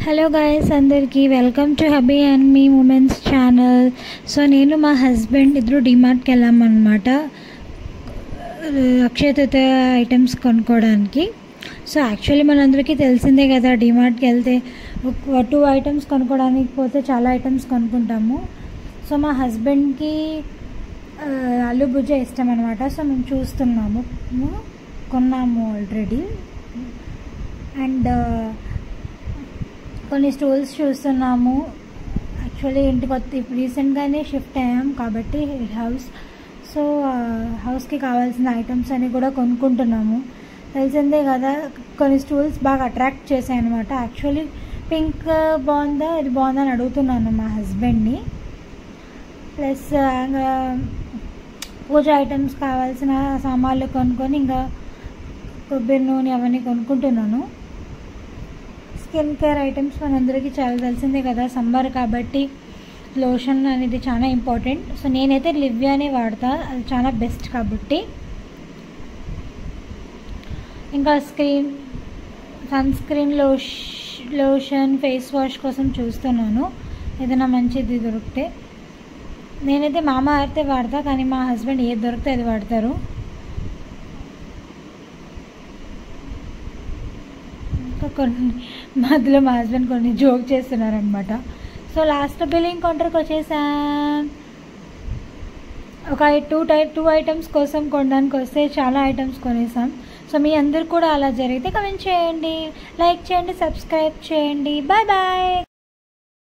Hello guys, అందరికీ welcome to hubby and me women's channel. So నేను మా husband ఇద్దరు డిమార్ట్కి వెళ్ళామన్నమాట అక్షయ తృతీయ ఐటమ్స్ కొనుక్కోవడానికి. సో యాక్చువల్లీ మనందరికీ తెలిసిందే కదా, డిమార్ట్కి వెళ్తే 2 ఐటమ్స్ కొనుక్కోవడానికి పోతే చాలా ఐటమ్స్ కొనుక్కుంటాము. సో మా హస్బెండ్కి ఆలు భుజ ఇష్టం అనమాట. సో మేము చూస్తున్నాము, కొన్నాము ఆల్రెడీ. అండ్ కొన్ని స్టూల్స్ చూస్తున్నాము. యాక్చువల్లీ ఇంటికి రీసెంట్గానే షిఫ్ట్ అయ్యాం కాబట్టి సో హౌస్కి కావాల్సిన ఐటమ్స్ అన్నీ కూడా కొనుక్కుంటున్నాము. తెలిసిందే కదా, కొన్ని స్టూల్స్ బాగా అట్రాక్ట్ చేశాయి అనమాట. యాక్చువల్లీ పింక్ బాగుందా, ఇది బాగుందా అని అడుగుతున్నాను మా హస్బెండ్ని. ప్లస్ పూజ ఐటమ్స్ కావాల్సిన సామాన్లు కొనుక్కొని ఇంకా కొబ్బరి నూనె అవన్నీ కొనుక్కుంటున్నాను. స్కిన్ కేర్ ఐటమ్స్ మనందరికీ చాలా తెలిసిందే కదా, సమ్మర్ కాబట్టి లోషన్ అనేది చాలా ఇంపార్టెంట్. సో నేనైతే లివ్యానే వాడతా, అది చాలా బెస్ట్ కాబట్టి. ఇంకా sunscreen lotion face wash కోసం చూస్తున్నాను, ఏదైనా మంచిది దొరికితే. నేనైతే మామా ఎర్త్ వాడతా, కానీ మా హస్బెండ్ ఏది దొరికితే అది వాడతారు. కొన్ని మధ్యలో మా హస్బెండ్ కొన్ని జోక్ చేస్తున్నారనమాట. సో లాస్ట్ బిల్లింగ్ కౌంటర్కి వచ్చేసాం. ఒక 2 ఐటమ్స్ కోసం కొనడానికి వస్తే చాలా ఐటమ్స్ కొనేసాం. సో మీ అందరు కూడా అలా జరిగితే కమెంట్ చేయండి, లైక్ చేయండి, సబ్స్క్రైబ్ చేయండి. Bye bye.